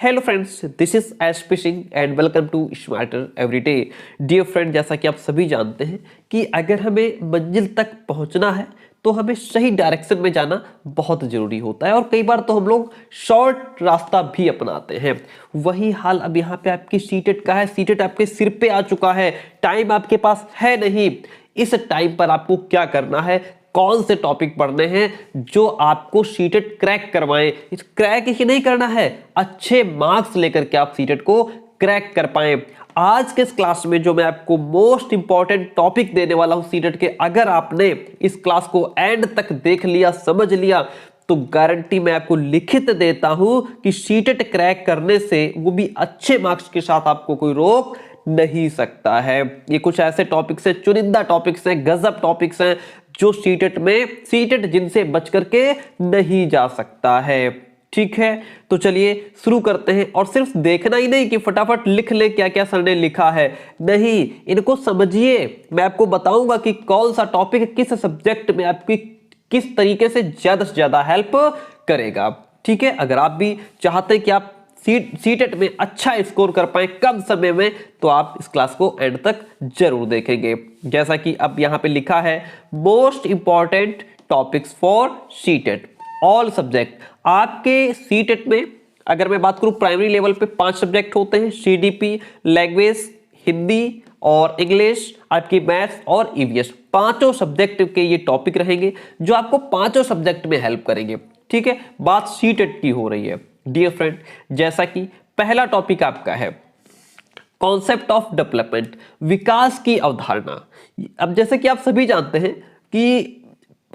Hello friends, this is SP Singh and welcome to smarter everyday. Dear friend, जैसा कि आप सभी जानते हैं कि अगर हमें मंजिल तक पहुंचना है तो हमें सही डायरेक्शन में जाना बहुत ज़रूरी होता है और कई बार तो हम लोग शॉर्ट रास्ता भी अपनाते हैं। वही हाल अब यहाँ पे आपकी सीटेट का है। सीटेट आपके सिर पे आ चुका है, टाइम आपके पास है नहीं। इस टाइम पर आपको क्या करना है, कौन से टॉपिक पढ़ने हैं जो आपको सीटेट क्रैक करवाएं। इस क्रैक ही नहीं करना है, अच्छे मार्क्स लेकर के आप सीटेट को क्रैक कर पाएं। आज के इस क्लास में जो मैं आपको मोस्ट इंपॉर्टेंट टॉपिक देने वाला हूं सीटेट के, अगर आपने इस क्लास को एंड तक देख लिया, समझ लिया, तो गारंटी मैं आपको लिखित देता हूं कि सीटेट क्रैक करने से, वो भी अच्छे मार्क्स के साथ, आपको कोई रोक नहीं सकता है। ये कुछ ऐसे टॉपिक्स हैं, चुनिंदा टॉपिक्स हैं, गजब टॉपिक्स हैं जो सीटेट जिनसे बच करके नहीं जा सकता है। ठीक है, तो चलिए शुरू करते हैं। और सिर्फ देखना ही नहीं कि फटाफट लिख ले क्या क्या सर ने लिखा है, नहीं, इनको समझिए। मैं आपको बताऊंगा कि कौन सा टॉपिक किस सब्जेक्ट में आपकी किस तरीके से ज्यादा हेल्प करेगा। ठीक है, अगर आप भी चाहते हैं कि आप सीटेट में अच्छा स्कोर कर पाए कम समय में, तो आप इस क्लास को एंड तक जरूर देखेंगे। जैसा कि अब यहां पे लिखा है, most important topics for CTET all subject. आपके सीटेट में अगर मैं बात करूं, प्राइमरी लेवल पे 5 सब्जेक्ट होते हैं, सीडीपी, लैंग्वेज, हिंदी और इंग्लिश, आपकी मैथ्स और ईवीएस। पांचों सब्जेक्ट के ये टॉपिक रहेंगे जो आपको पांचों सब्जेक्ट में हेल्प करेंगे। ठीक है, बात सीटेट की हो रही है। डियर फ्रेंड, जैसा कि पहला टॉपिक आपका है कॉन्सेप्ट ऑफ डेवलपमेंट, विकास की अवधारणा। अब जैसे कि आप सभी जानते हैं कि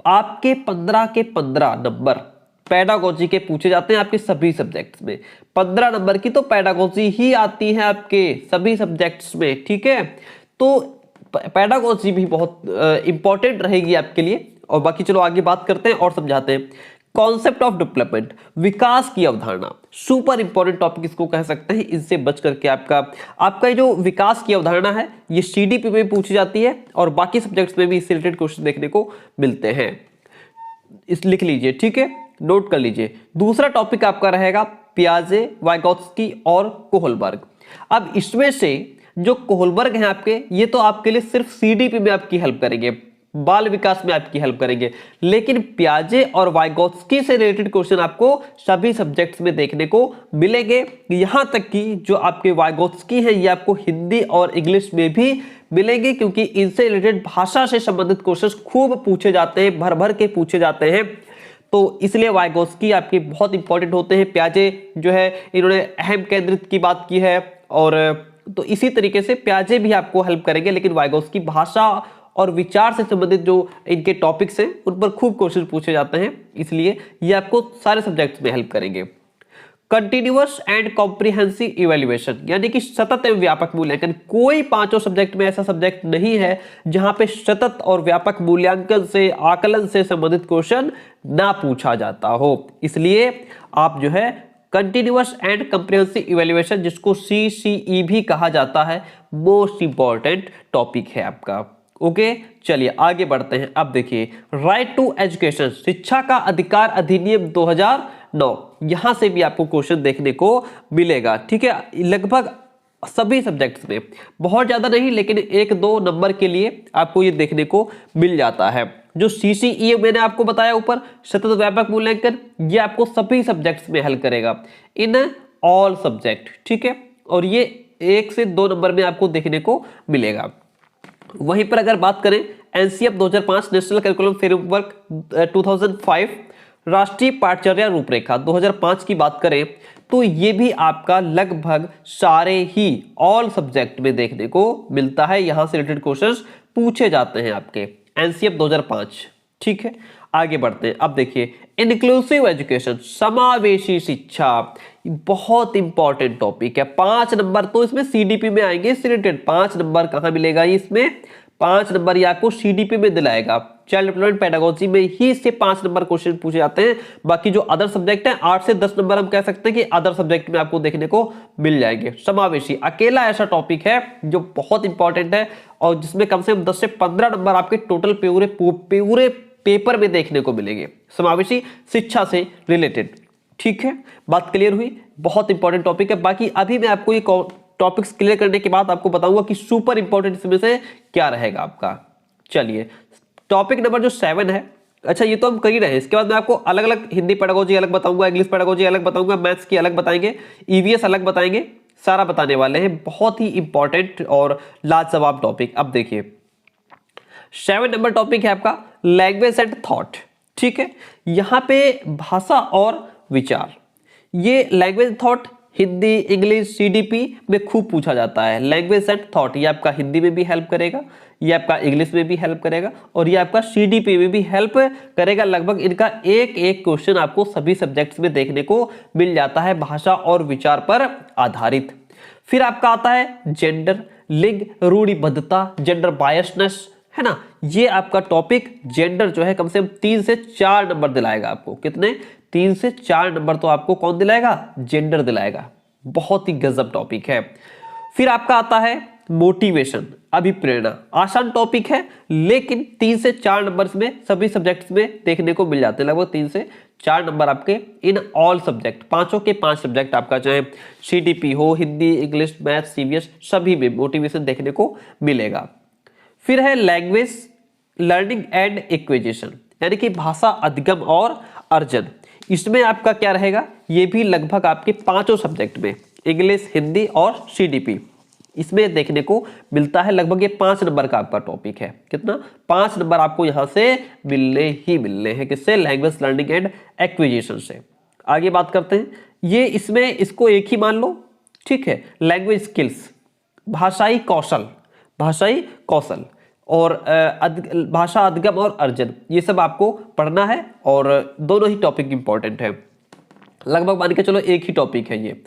आपके 15 के 15 नंबर पेडागोजी के पूछे जाते हैं आपके सभी सब्जेक्ट्स में। 15 नंबर की तो पेडागोजी ही आती है आपके सभी सब्जेक्ट्स में। ठीक है, तो पेडागोजी भी बहुत इंपॉर्टेंट रहेगी आपके लिए। और बाकी चलो आगे बात करते हैं और समझाते हैं। कॉन्सेप्ट ऑफ डेवलपमेंट, विकास की अवधारणा, सुपर इंपॉर्टेंट टॉपिक इसको कह सकते हैं। इससे बच करके आपका जो विकास की अवधारणा है, ये सीडीपी में पूछी जाती है और बाकी सब्जेक्ट्स में भी इससे रिलेटेड क्वेश्चन देखने को मिलते हैं। इस लिख लीजिए, ठीक है, नोट कर लीजिए। दूसरा टॉपिक आपका रहेगा पियाजे, वाइगोत्स्की और कोहलबर्ग। अब इसमें से जो कोहलबर्ग हैं आपके, ये तो आपके लिए सिर्फ सीडीपी में आपकी हेल्प करेंगे, बाल विकास में आपकी हेल्प करेंगे। लेकिन पियाजे और वाइगोत्स्की से रिलेटेड क्वेश्चन आपको सभी सब्जेक्ट्स में देखने को मिलेंगे। यहां तक कि जो आपके वाइगोत्स्की हैं, ये आपको हिंदी और इंग्लिश में भी मिलेंगे, क्योंकि इनसे रिलेटेड भाषा से संबंधित क्वेश्चन खूब पूछे जाते हैं, भर भर के पूछे जाते हैं। तो इसलिए वाइगोत्स्की आपके बहुत इंपॉर्टेंट होते हैं। पियाजे जो है, इन्होंने अहम केंद्रित की बात की है, और तो इसी तरीके से पियाजे भी आपको हेल्प करेंगे। लेकिन वाइगोत्स्की भाषा और विचार से संबंधित जो इनके टॉपिक्स हैं, उन पर खूब क्वेश्चन पूछे जाते हैं, इसलिए ये आपको सारे सब्जेक्ट्स में हेल्प करेंगे। कंटिन्यूअस एंड कॉम्प्रिहेंसिव इवैल्यूएशन, यानी कि सतत एवं व्यापक मूल्यांकन। कोई पांचों सब्जेक्ट में ऐसा सब्जेक्ट नहीं है जहां पे सतत और व्यापक मूल्यांकन से, आकलन से संबंधित क्वेश्चन ना पूछा जाता हो। इसलिए आप जो है कंटिन्यूअस एंड कॉम्प्रिहेंसिव इवैल्यूएशन, जिसको CCE भी कहा जाता है, मोस्ट इंपॉर्टेंट टॉपिक है आपका। ओके, चलिए आगे बढ़ते हैं। अब देखिए, राइट टू एजुकेशन, शिक्षा का अधिकार अधिनियम 2009, यहां से भी आपको क्वेश्चन देखने को मिलेगा। ठीक है, लगभग सभी सब्जेक्ट्स में, बहुत ज्यादा नहीं, लेकिन 1-2 नंबर के लिए आपको ये देखने को मिल जाता है। जो CCE मैंने आपको बताया ऊपर, सतत व्यापक मूल्यांकन, ये आपको सभी सब्जेक्ट्स में हेल्प करेगा, इन ऑल सब्जेक्ट। ठीक है, और ये 1 से 2 नंबर में आपको देखने को मिलेगा। वहीं पर अगर बात करें NCF 2005, नेशनल करिकुलम फ्रेमवर्क 2005, राष्ट्रीय पाठचर्या रूपरेखा 2005 की बात करें, तो ये भी आपका लगभग सारे ही ऑल सब्जेक्ट में देखने को मिलता है। यहां से रिलेटेड क्वेश्चंस पूछे जाते हैं आपके NCF 2005। ठीक है, आगे बढ़ते हैं। अब देखिए, इंक्लूसिव एजुकेशन, समावेशी शिक्षा, बहुत इंपॉर्टेंट टॉपिक है। 5 नंबर तो इसमें सीडीपी में आएंगे, इससे रिलेटेड 5 नंबर कहां मिलेगा, इसमें 5 नंबर ये आपको सीडीपी में दिलाएगा। चाइल्ड डेवलपमेंट पेडागोजी में ही इससे 5 नंबर क्वेश्चन पूछे जाते हैं। बाकी जो अदर सब्जेक्ट है, 8 से 10 नंबर हम कह सकते हैं कि अदर सब्जेक्ट में आपको देखने को मिल जाएंगे। समावेशी अकेला ऐसा टॉपिक है जो बहुत इंपॉर्टेंट है, और जिसमें कम से कम 10 से 15 नंबर आपके टोटल पूरे पेपर में देखने को मिलेंगे, समावेशी शिक्षा से रिलेटेड। ठीक है, बात क्लियर हुई। बहुत इंपॉर्टेंट टॉपिक है। बाकी अभी मैं आपको ये टॉपिक्स क्लियर करने के बाद आपको बताऊंगा कि सुपर इंपॉर्टेंट इसमें से क्या रहेगा आपका। चलिए टॉपिक नंबर जो 7 है, अच्छा ये तो हम कर ही रहे हैं, इसके बाद मैं आपको अलग अलग हिंदी पेडागोजी अलग बताऊंगा, इंग्लिश पेडागोजी अलग बताऊंगा, मैथ्स की अलग बताएंगे, ईवीएस अलग बताएंगे, सारा बताने वाले हैं। बहुत ही इंपॉर्टेंट और लाजवाब टॉपिक। अब देखिए 7 नंबर टॉपिक है आपका लैंग्वेज एंड थॉट। ठीक है, यहां पे भाषा और विचार, ये language thought Hindi, English, CDP में खूब पूछा जाता है। लैंग्वेज एंड थॉट ये आपका हिंदी में भी हेल्प करेगा, ये आपका इंग्लिश में भी हेल्प करेगा और ये आपका सीडीपी में भी हेल्प करेगा। लगभग इनका एक एक क्वेश्चन आपको सभी सब्जेक्ट्स में देखने को मिल जाता है, भाषा और विचार पर आधारित। फिर आपका आता है जेंडर, लिंग, रूढ़िबद्धता, जेंडर बायसनेस, है ना। ये आपका टॉपिक जेंडर जो है कम से कम 3 से 4 नंबर दिलाएगा आपको। कितने? 3 से 4 नंबर तो आपको कौन दिलाएगा? जेंडर दिलाएगा। बहुत ही गजब टॉपिक है। फिर आपका आता है मोटिवेशन, अभिप्रेरणा। आसान टॉपिक है लेकिन 3 से 4 नंबर में सभी सब्जेक्ट्स में देखने को मिल जाते हैं। लगभग 3 से 4 नंबर आपके इन ऑल सब्जेक्ट, पांचों के 5 सब्जेक्ट आपका चाहे सीडीपी हो, हिंदी, इंग्लिश, मैथ, सीवीएस, सभी में मोटिवेशन देखने को मिलेगा। फिर है लैंग्वेज लर्निंग एंड एक्विजिशन, यानी कि भाषा अधिगम और अर्जन। इसमें आपका क्या रहेगा? ये भी लगभग आपके पांचों सब्जेक्ट में, इंग्लिश, हिंदी और सीडीपी, इसमें देखने को मिलता है। लगभग ये 5 नंबर का आपका टॉपिक है। कितना? 5 नंबर आपको यहां से मिलने हैं। किससे? लैंग्वेज लर्निंग एंड एक्विजिशन से। आगे बात करते हैं, ये इसमें इसको एक ही मान लो। ठीक है, लैंग्वेज स्किल्स, भाषाई कौशल और भाषा अधिगम और अर्जन, ये सब आपको पढ़ना है और दोनों ही टॉपिक इंपॉर्टेंट है। लगभग मान के चलो एक ही टॉपिक है ये।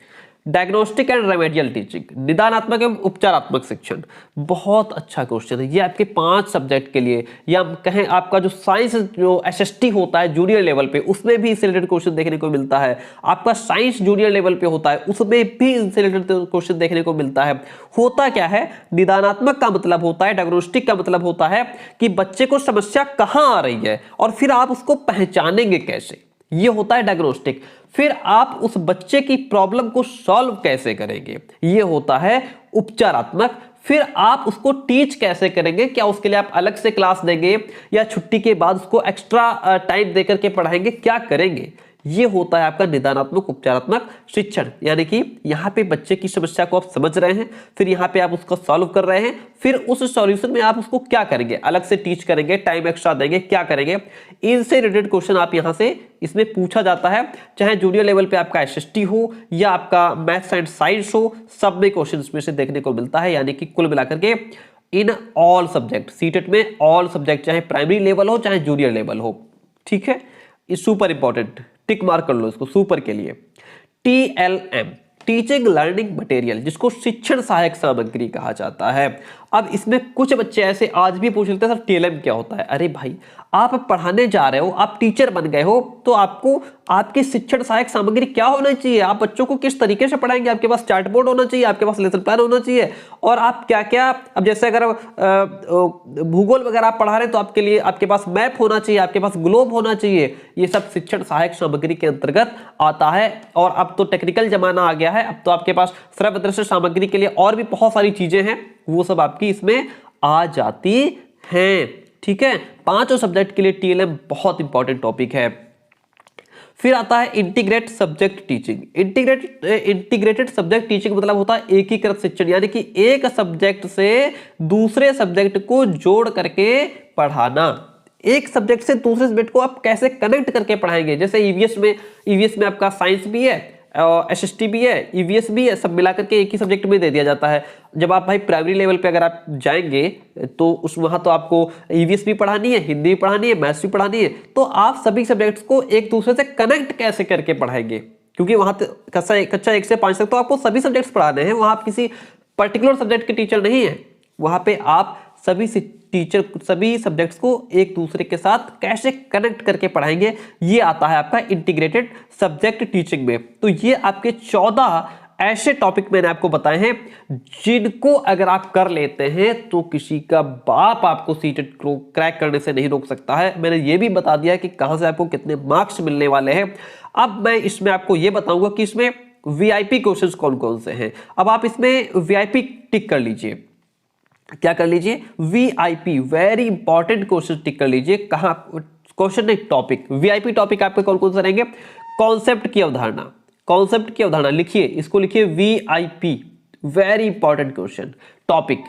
डायग्नोस्टिक एंड रेमेडियल टीचिंग, निदानात्मक एवं उपचारात्मक शिक्षण, बहुत अच्छा क्वेश्चन है ये आपके 5 सब्जेक्ट के लिए। या हम कहें आपका जो साइंस जो एसएसटी होता है जूनियर लेवल पे, उसमें भी इससे रिलेटेड क्वेश्चन देखने को मिलता है। आपका साइंस जूनियर लेवल पे होता है, उसमें भी इससे रिलेटेड क्वेश्चन देखने को मिलता है। होता क्या है? निदानात्मक का मतलब होता है, डायग्नोस्टिक का मतलब होता है कि बच्चे को समस्या कहां आ रही है और फिर आप उसको पहचानेंगे कैसे, ये होता है डायग्नोस्टिक। फिर आप उस बच्चे की प्रॉब्लम को सॉल्व कैसे करेंगे, ये होता है उपचारात्मक। फिर आप उसको टीच कैसे करेंगे, क्या उसके लिए आप अलग से क्लास देंगे या छुट्टी के बाद उसको एक्स्ट्रा टाइम देकर के पढ़ाएंगे, क्या करेंगे, ये होता है आपका निदानात्मक उपचारात्मक शिक्षण। यानी कि यहाँ पे बच्चे की समस्या को आप समझ रहे हैं, फिर यहाँ पे आप उसको सॉल्व कर रहे हैं, फिर उस सॉल्यूशन में आप उसको क्या करेंगे, अलग से टीच करेंगे, टाइम एक्स्ट्रा देंगे, क्या करेंगे, इनसे रिलेटेड क्वेश्चन आप यहाँ से इसमें पूछा जाता है। चाहे जूनियर लेवल पे आपका एसएसटी हो या आपका मैथ्स एंड साइंस हो, सब में क्वेश्चन इसमें से देखने को मिलता है। यानी कि कुल मिलाकर के इन ऑल सब्जेक्ट, सीटेट में ऑल सब्जेक्ट, चाहे प्राइमरी लेवल हो चाहे जूनियर लेवल हो। ठीक है, ये सुपर इंपॉर्टेंट, टिक मार्क कर लो इसको सुपर के लिए। टीएलएम, टीचिंग लर्निंग मटेरियल, जिसको शिक्षण सहायक सामग्री कहा जाता है। अब इसमें कुछ बच्चे ऐसे आज भी पूछ लेते हैं सर टीएलएम क्या होता है। अरे भाई, आप पढ़ाने जा रहे हो, आप टीचर बन गए हो, तो आपको आपकी शिक्षण सहायक सामग्री क्या होना चाहिए, आप बच्चों को किस तरीके से पढ़ाएंगे, आपके पास चार्ट बोर्ड होना चाहिए, आपके पास लेसन प्लान होना चाहिए, और आप क्या क्या, अब जैसे अगर भूगोल वगैरह आप पढ़ा रहे हैं तो आपके लिए आपके पास मैप होना चाहिए, आपके पास ग्लोब होना चाहिए। ये सब शिक्षण सहायक सामग्री के अंतर्गत आता है। और अब तो टेक्निकल जमाना आ गया है, अब तो आपके पास श्रव्य दृश्य सामग्री के लिए और भी बहुत सारी चीजें हैं, वो सब आपकी इसमें आ जाती हैं। ठीक है, 5 सब्जेक्ट के लिए टीएलएम बहुत इंपॉर्टेंट टॉपिक है। फिर आता है integrate subject teaching. Integrated subject teaching मतलब होता है एकीकृत शिक्षण, यानी कि एक सब्जेक्ट से दूसरे सब्जेक्ट को जोड़ करके पढ़ाना। एक सब्जेक्ट से दूसरे सब्जेक्ट को आप कैसे कनेक्ट करके पढ़ाएंगे। जैसे ईवीएस में आपका साइंस भी है, एसएसटी भी है, ईवीएस भी है, सब मिलाकर के एक ही सब्जेक्ट में दे दिया जाता है। जब आप भाई प्राइमरी लेवल पे अगर आप जाएंगे तो उस वहां तो आपको ईवीएस भी पढ़ानी है, हिंदी भी पढ़ानी है, मैथ्स भी पढ़ानी है, तो आप सभी सब्जेक्ट्स को एक दूसरे से कनेक्ट कैसे करके पढ़ाएंगे, क्योंकि वहां कक्षा 1 से 5 तक तो आपको सभी सब्जेक्ट्स पढ़ाने हैं, वहां आप किसी पर्टिकुलर सब्जेक्ट के टीचर नहीं है, वहां पे आप सभी सब्जेक्ट्स को एक दूसरे के साथ कैसे कनेक्ट करके पढ़ाएंगे, ये आता है आपका इंटीग्रेटेड सब्जेक्ट टीचिंग में। तो ये आपके 14 ऐसे टॉपिक मैंने आपको बताए हैं जिनको अगर आप कर लेते हैं तो किसी का बाप आपको सीटेट को क्रैक करने से नहीं रोक सकता है। मैंने ये भी बता दिया कि कहां से आपको कितने मार्क्स मिलने वाले हैं। अब मैं इसमें आपको ये बताऊंगा कि इसमें वीआईपी क्वेश्चंस कौन कौन से हैं। अब आप इसमें वीआईपी टिक कर लीजिए, क्या कर लीजिए, वीआईपी वेरी इंपॉर्टेंट क्वेश्चन टिक कर लीजिए। कहां क्वेश्चन नहीं, टॉपिक। वीआईपी टॉपिक आपके कौन कौन से रहेंगे, कॉन्सेप्ट की अवधारणा, कॉन्सेप्ट की अवधारणा लिखिए, इसको लिखिए VIP, very important question topic,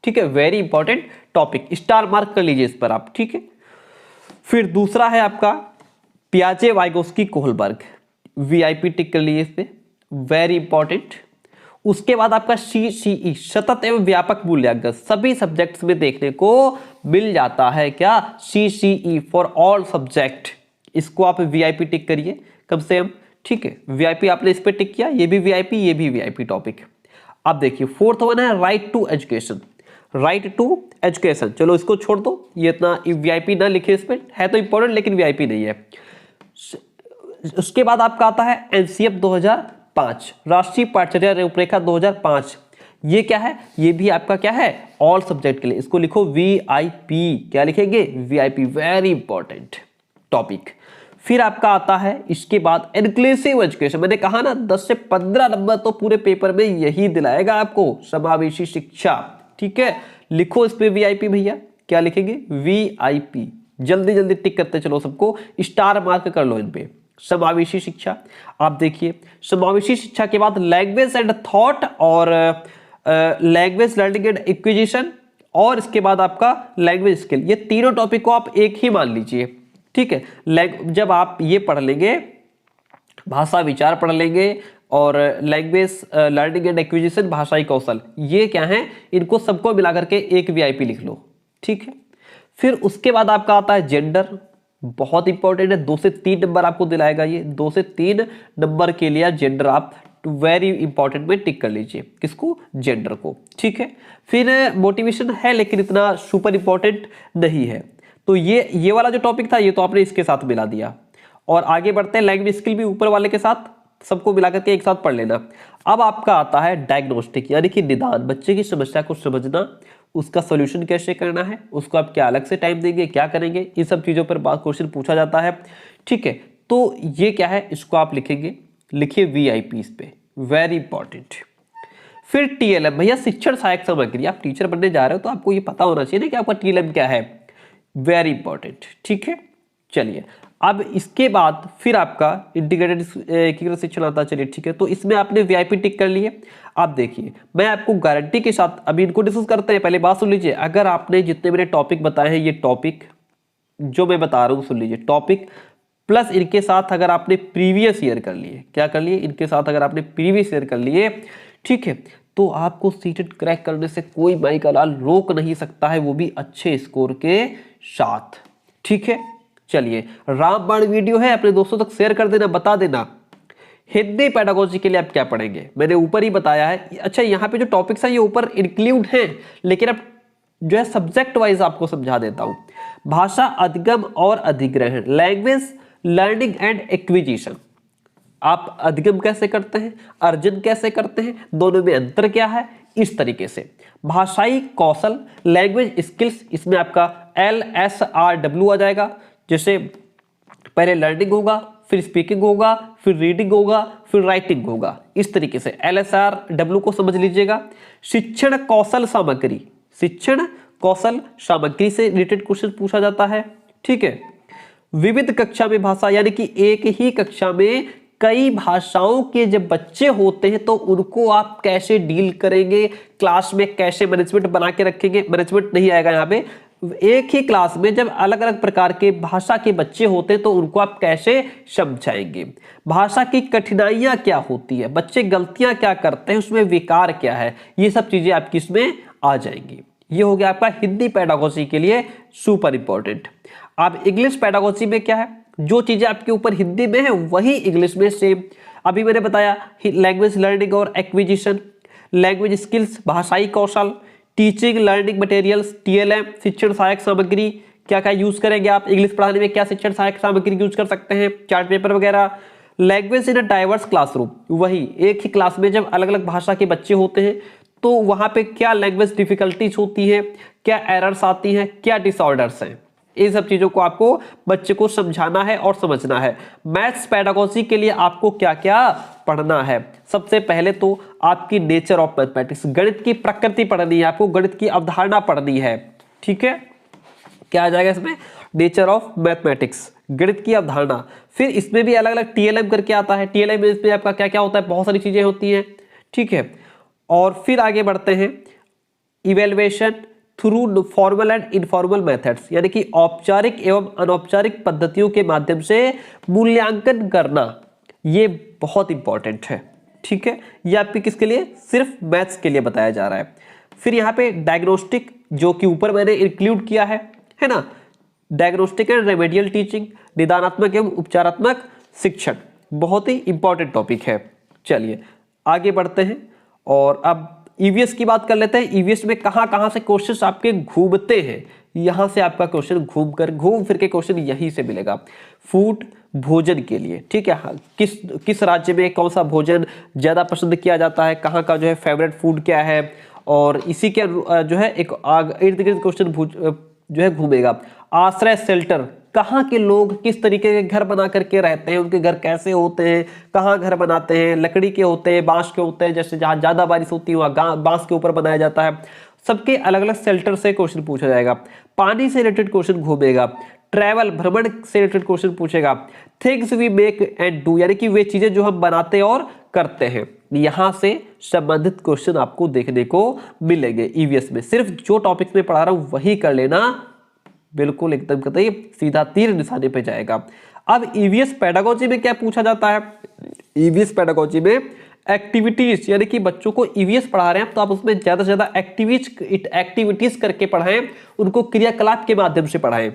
ठीक है, very important topic, star mark कर लीजिए इस पर आप, ठीक है। फिर दूसरा है आपका पियाजे वाइगोस्की कोहलबर्ग, वीआईपी टिक कर लीजिए इस पे, वेरी इंपॉर्टेंट। उसके बाद आपका सीसीई सतत एवं व्यापक मूल्यांकन, सभी सब्जेक्ट्स में देखने को मिल जाता है क्या, सीसीई फॉर ऑल सब्जेक्ट, इसको आप वीआईपी टिक करिए कम से कम, ठीक है। वीआईपी आपने इस पे टिक किया, ये भी वीआईपी, ये भी वीआईपी टॉपिक। अब देखिए फोर्थ वन है right to education, right to education, चलो इसको छोड़ दो, ये इतना वीआईपी ना लिखे इस पे, है तो इंपॉर्टेंट लेकिन वीआईपी नहीं है। उसके बाद आपका आता है एनसीएफ 2005, राष्ट्रीय पाठ्यचर्या रूपरेखा 2005, ये क्या है, ये भी आपका क्या है, ऑल सब्जेक्ट के लिए, इसको लिखो वीआईपी, क्या लिखेंगे, वीआईपी, वेरी इंपॉर्टेंट टॉपिक। फिर आपका आता है इसके बाद इंक्लूसिव एजुकेशन, मैंने कहा ना 10 से 15 नंबर तो पूरे पेपर में यही दिलाएगा आपको, समावेशी शिक्षा, ठीक है, लिखो इस पे वीआईपी भैया, क्या लिखेंगे, वीआईपी, जल्दी जल्दी टिक करते चलो सबको, स्टार मार्क कर लो इन पे, समावेशी शिक्षा। आप देखिए समावेशी शिक्षा के बाद लैंग्वेज एंड थॉट और लैंग्वेज लर्निंग एंड एक्विजिशन, और इसके बाद आपका लैंग्वेज स्किल, ये तीनों टॉपिक को आप एक ही मान लीजिए, ठीक है। जब आप ये पढ़ लेंगे, भाषा विचार पढ़ लेंगे और लैंग्वेज लर्निंग एंड एक्विजिशन, भाषाई कौशल, ये क्या है, इनको सबको मिला करके एक वीआईपी लिख लो, ठीक है। फिर उसके बाद आपका आता है जेंडर, बहुत इंपॉर्टेंट है, 2 से 3 नंबर आपको दिलाएगा ये, 2 से 3 नंबर के लिए जेंडर आप वेरी इंपॉर्टेंट में टिक कर लीजिए, किसको, जेंडर को, ठीक है। फिर मोटिवेशन है लेकिन इतना सुपर इंपॉर्टेंट नहीं है, तो ये वाला जो टॉपिक था ये तो आपने इसके साथ मिला दिया। और आगे बढ़ते हैं, लैंग्वेज स्किल भी ऊपर वाले के साथ सबको मिला करके एक साथ पढ़ लेना। अब आपका आता है डायग्नोस्टिक, यानी कि निदान, बच्चे की समस्या को समझना, उसका सोल्यूशन कैसे करना है, उसको आप क्या अलग से टाइम देंगे, क्या करेंगे, इन सब चीजों पर बात क्वेश्चन पूछा जाता है, ठीक है। तो ये क्या है, इसको आप लिखेंगे, लिखिए वीआईपी इस पे, वेरी इंपॉर्टेंट। फिर टीएलएम, भैया शिक्षण सहायक सामग्री, आप टीचर बनने जा रहे हो तो आपको ये पता होना चाहिए ना कि आपका टीएलएम क्या है, वेरी इंपॉर्टेंट, ठीक है। चलिए अब इसके बाद फिर आपका इंटीग्रेटेड एकीकृत शिक्षण आता है, चलिए ठीक है, तो इसमें आपने वीआईपी टिक कर लिए। आप देखिए मैं आपको गारंटी के साथ अभी इनको डिस्कस करते हैं, पहले बात सुन लीजिए, अगर आपने जितने मैंने टॉपिक बताए हैं, ये टॉपिक जो मैं बता रहा हूँ सुन लीजिए, टॉपिक प्लस इनके साथ अगर आपने प्रीवियस ईयर कर लिए, क्या कर लिए, इनके साथ अगर आपने प्रीवियस ईयर कर लिए, ठीक है, तो आपको सीटेट क्रैक करने से कोई माई का लाल रोक नहीं सकता है, वो भी अच्छे स्कोर के साथ, ठीक है। चलिए रामबाण वीडियो है, अपने दोस्तों तक शेयर कर देना, बता देना। हिंदी पेडागोजी के लिए आप क्या पढ़ेंगे, मैंने ऊपर ही बताया है। अच्छा यहाँ पे जो टॉपिक्स हैं ये ऊपर इंक्लूड हैं, लेकिन अब जो है सब्जेक्ट वाइज आपको समझा देता हूं। भाषा अधिगम और अधिग्रहण, लैंग्वेज लर्निंग एंड एक्विजिशन, आप अधिगम कैसे करते हैं, अर्जन कैसे करते हैं, दोनों में अंतर क्या है, इस तरीके से। भाषाई कौशल, लैंग्वेज स्किल्स, इसमें आपका LSRW आ जाएगा, जैसे पहले लर्निंग होगा, फिर स्पीकिंग होगा, फिर रीडिंग होगा, फिर राइटिंग होगा, इस तरीके से LSRW को समझ लीजिएगा। शिक्षण कौशल सामग्री, शिक्षण कौशल सामग्री से रिलेटेड क्वेश्चन पूछा जाता है, ठीक है। विविध कक्षा में भाषा, यानी कि एक ही कक्षा में कई भाषाओं के जब बच्चे होते हैं तो उनको आप कैसे डील करेंगे, क्लास में कैसे मैनेजमेंट बना के रखेंगे, मैनेजमेंट नहीं आएगा यहाँ पे, एक ही क्लास में जब अलग अलग प्रकार के भाषा के बच्चे होते हैं तो उनको आप कैसे समझाएंगे, भाषा की कठिनाइयां क्या होती है, बच्चे गलतियां क्या करते हैं, उसमें विकार क्या है, ये सब चीजें आपकी इसमें आ जाएंगी। ये हो गया आपका हिंदी पेडागोजी के लिए सुपर इंपॉर्टेंट। अब इंग्लिश पेडागोजी में क्या है, जो चीजें आपके ऊपर हिंदी में है वही इंग्लिश में सेम, अभी मैंने बताया लैंग्वेज लर्निंग और एक्विजिशन, लैंग्वेज स्किल्स, भाषाई कौशल, टीचिंग लर्निंग मटेरियल्स, TLM, शिक्षण सहायक सामग्री, क्या क्या यूज करेंगे आप इंग्लिश पढ़ाने में, क्या शिक्षण सहायक सामग्री यूज कर सकते हैं, चार्ट पेपर वगैरह। Language in a diverse classroom, वही एक ही क्लास में जब अलग अलग भाषा के बच्चे होते हैं तो वहां पे क्या लैंग्वेज डिफिकल्टीज होती है, क्या एरर्स आती हैं, क्या डिसऑर्डर्स हैं, इन सब चीजों को आपको बच्चे को समझाना है और समझना है। मैथ्स पेडागोजी के लिए आपको क्या क्या पढ़ना है? सबसे पहले तो आपकी नेचर ऑफ मैथमेटिक्स, गणित की प्रकृति पढ़नी है आपको, गणित की अवधारणा पढ़नी है। ठीक है, क्या आ जाएगा इसमें? नेचर ऑफ मैथमेटिक्स, गणित की अवधारणा। फिर इसमें भी अलग अलग टीएलएम करके आता है, टीएलएम इसमें आपका क्या क्या होता है, बहुत सारी चीजें होती हैं। ठीक है, और फिर आगे बढ़ते हैं, evaluation through formal and informal methods, यानी कि औपचारिक एवं अनौपचारिक पद्धतियों के माध्यम से मूल्यांकन करना, ये बहुत इंपॉर्टेंट है। ठीक है, ये आपके किसके लिए? सिर्फ मैथ्स के लिए बताया जा रहा है। फिर यहाँ पे डायग्नोस्टिक, जो कि ऊपर मैंने इंक्लूड किया है ना, डायग्नोस्टिक एंड रेमेडियल टीचिंग, निदानात्मक एवं उपचारात्मक शिक्षण, बहुत ही इंपॉर्टेंट टॉपिक है। चलिए आगे बढ़ते हैं और अब ईवीएस की बात कर लेते हैं। ईवीएस में कहां कहां से क्वेश्चंस आपके घूमते हैं, यहां से आपका क्वेश्चन घूम फिर के क्वेश्चन यहीं से मिलेगा। फूड, भोजन के लिए, ठीक है, हाँ, किस राज्य में कौन सा भोजन ज्यादा पसंद किया जाता है, कहाँ का जो है फेवरेट फूड क्या है, और इसी के जो है एक इर्द गिर्द क्वेश्चन जो है घूमेगा। आश्रय, शेल्टर, कहाँ के लोग किस तरीके के घर बना करके रहते हैं, उनके घर कैसे होते हैं, कहाँ घर बनाते हैं, लकड़ी के होते हैं, बांस के होते हैं, जैसे जहाँ ज्यादा बारिश होती है वहाँ बांस के ऊपर बनाया जाता है। सबके अलग अलग शेल्टर से क्वेश्चन पूछा जाएगा। पानी से रिलेटेड क्वेश्चन घूमेगा। ट्रैवल, भ्रमण से रिलेटेड क्वेश्चन पूछेगा। Things we make and do, यानी कि वे चीजें जो हम बनाते और करते हैं, यहां से संबंधित क्वेश्चन आपको देखने को मिलेंगे ईवीएस में। सिर्फ जो टॉपिक में पढ़ा रहा हूं वही कर लेना, बिल्कुल एकदम कतई सीधा तीर निशाने पे जाएगा। अब ईवीएस पेडागोजी में क्या पूछा जाता है? ईवीएस पेडागोजी में एक्टिविटीज, यानी कि बच्चों को ईवीएस पढ़ा रहे हैं तो आप उसमें ज्यादा से ज्यादा एक्टिविटीज करके पढ़ाएं, उनको क्रियाकलाप के माध्यम से पढ़ाएं।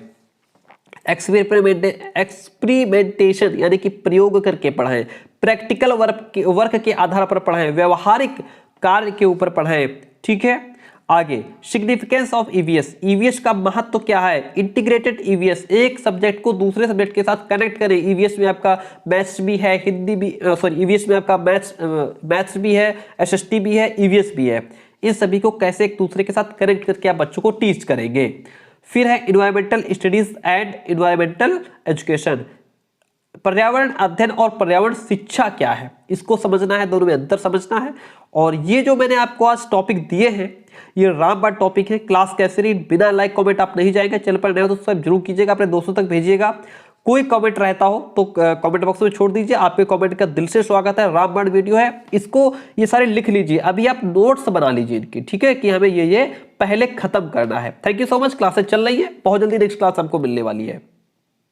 एक्सपेरिमेंटेशन, यानी कि प्रयोग करके पढ़ाएं। प्रैक्टिकल वर्क के आधार पर पढ़ाएं, व्यवहारिक कार्य के ऊपर पढ़ाएं। ठीक है, आगे सिग्निफिकेंस ऑफ ईवीएस, ईवीएस का महत्व क्या है? इंटीग्रेटेड ईवीएस, एक सब्जेक्ट को दूसरे सब्जेक्ट के साथ कनेक्ट करें। ईवीएस में आपका मैथ्स भी है, हिंदी भी, सॉरी, ईवीएस में आपका मैथ्स भी है, एसएसटी भी है, ईवीएस भी है। इन सभी को कैसे एक दूसरे के साथ कनेक्ट करके आप बच्चों को टीच करेंगे। फिर है environmental studies and environmental education, पर्यावरण अध्ययन और पर्यावरण शिक्षा क्या है, इसको समझना है, दोनों में अंतर समझना है। और ये जो मैंने आपको आज टॉपिक दिए हैं, ये रामबाण टॉपिक है। क्लास कैसे रही, बिना लाइक कमेंट आप नहीं जाएंगे। चैनल पर नए हो तो सब्सक्राइब जरूर कीजिएगा, अपने दोस्तों तक भेजिएगा। कोई कमेंट रहता हो तो कमेंट बॉक्स में छोड़ दीजिए, आपके कमेंट का दिल से स्वागत है। रामबाण वीडियो है, इसको ये सारे लिख लीजिए, अभी आप नोट्स बना लीजिए इनकी, ठीक है, कि हमें ये पहले खत्म करना है। Thank you so much. Classes चल रही है, बहुत जल्दी नेक्स्ट क्लास हमको मिलने वाली है।